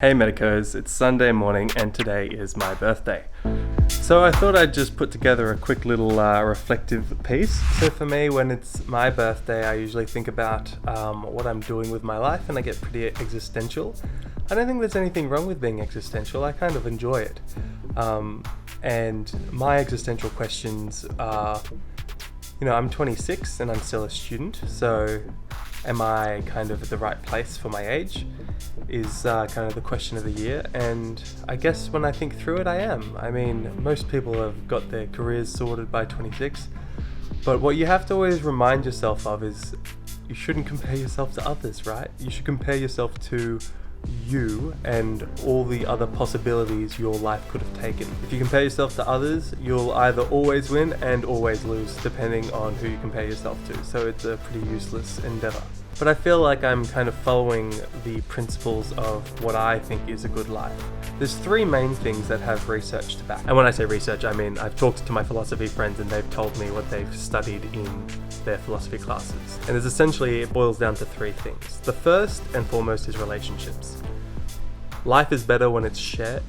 Hey Medicos, it's Sunday morning and today is my birthday. So I thought I'd just put together a quick little reflective piece. So for me, when it's my birthday, I usually think about what I'm doing with my life and I get pretty existential. I don't think there's anything wrong with being existential, I kind of enjoy it. And my existential questions are, I'm 26 and I'm still a student, so am I kind of at the right place for my age? Is kind of the question of the year, and I guess when I think through it, I am. I mean, most people have got their careers sorted by 26, but what you have to always remind yourself of is you shouldn't compare yourself to others, right? You should compare yourself to you and all the other possibilities your life could have taken. If you compare yourself to others, you'll either always win and always lose, depending on who you compare yourself to, so it's a pretty useless endeavor. But I feel like I'm kind of following the principles of what I think is a good life. There's three main things that have research to back. And when I say research, I mean I've talked to my philosophy friends and they've told me what they've studied in their philosophy classes. And there's essentially, it boils down to three things. The first and foremost is relationships. Life is better when it's shared,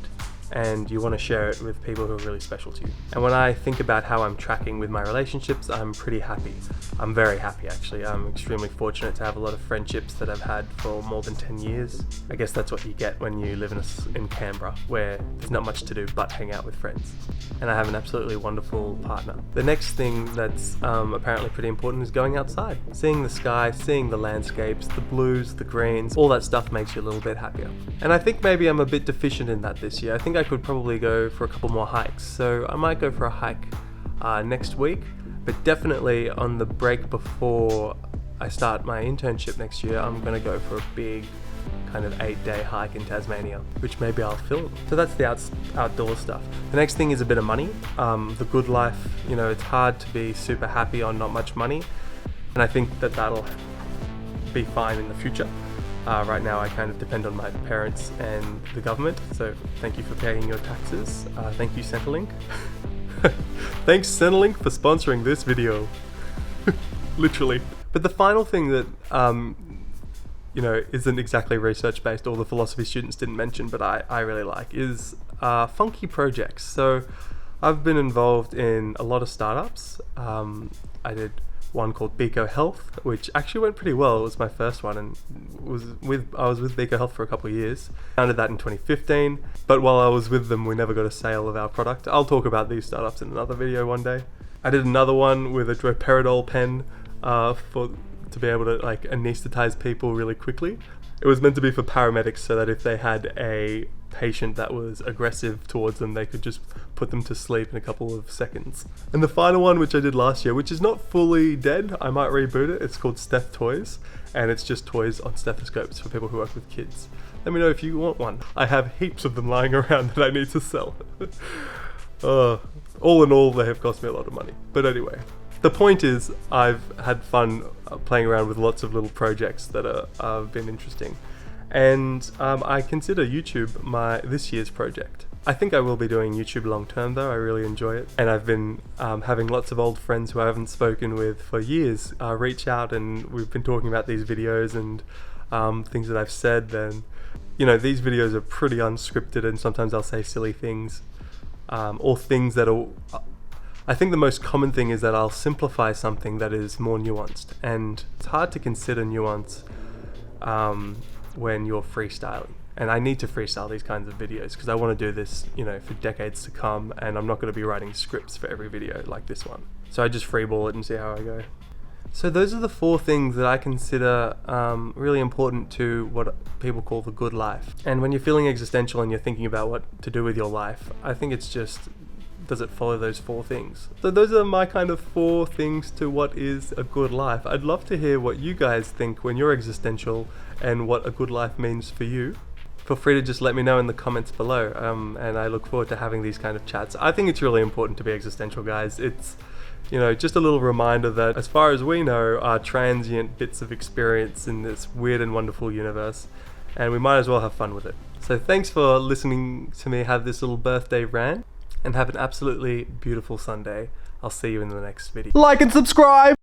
and you want to share it with people who are really special to you. And when I think about how I'm tracking with my relationships, I'm pretty happy. I'm very happy actually. I'm extremely fortunate to have a lot of friendships that I've had for more than 10 years. I guess that's what you get when you live in Canberra, where there's not much to do but hang out with friends. And I have an absolutely wonderful partner. The next thing that's apparently pretty important is going outside. Seeing the sky, seeing the landscapes, the blues, the greens, all that stuff makes you a little bit happier. And I think maybe I'm a bit deficient in that this year. I think I could probably go for a couple more hikes. So I might go for a hike next week, but definitely on the break before I start my internship next year, I'm going to go for a big kind of 8-day hike in Tasmania, which maybe I'll film. So that's the outdoor stuff. The next thing is a bit of money. The good life, it's hard to be super happy on not much money, and I think that that'll be fine in the future. Right now I kind of depend on my parents and the government, so thank you for paying your taxes. Thank you Centrelink. Thanks Centrelink for sponsoring this video. Literally. But the final thing that isn't exactly research based, all the philosophy students didn't mention, but I really like, is funky projects. So I've been involved in a lot of startups. I did one called Medico, which actually went pretty well. It was my first one, and I was with Medico for a couple of years. Founded that in 2015, but while I was with them, we never got a sale of our product. I'll talk about these startups in another video one day. I did another one with a droperidol pen to be able to anesthetize people really quickly. It was meant to be for paramedics, so that if they had a patient that was aggressive towards them, they could just put them to sleep in a couple of seconds. And the final one, which I did last year, which is not fully dead, I might reboot it. It's called Steth Toys, and it's just toys on stethoscopes for people who work with kids. Let me know if you want one. I have heaps of them lying around that I need to sell. All in all, they have cost me a lot of money. But anyway, the point is, I've had fun playing around with lots of little projects that have been interesting. And I consider YouTube this year's project. I think I will be doing YouTube long term though. I really enjoy it. And I've been having lots of old friends who I haven't spoken with for years reach out, and we've been talking about these videos and things that I've said. And these videos are pretty unscripted, and sometimes I'll say silly things or things that are... I think the most common thing is that I'll simplify something that is more nuanced, and it's hard to consider nuance when you're freestyling. And I need to freestyle these kinds of videos because I want to do this, for decades to come, and I'm not going to be writing scripts for every video like this one. So I just freeball it and see how I go. So those are the four things that I consider really important to what people call the good life. And when you're feeling existential and you're thinking about what to do with your life, I think it's just, does it follow those four things? So those are my kind of four things to what is a good life. I'd love to hear what you guys think when you're existential and what a good life means for you. Feel free to just let me know in the comments below, and I look forward to having these kind of chats. I think it's really important to be existential, guys. It's, just a little reminder that as far as we know, are transient bits of experience in this weird and wonderful universe, and we might as well have fun with it. So thanks for listening to me have this little birthday rant, and have an absolutely beautiful Sunday. I'll see you in the next video. Like and subscribe!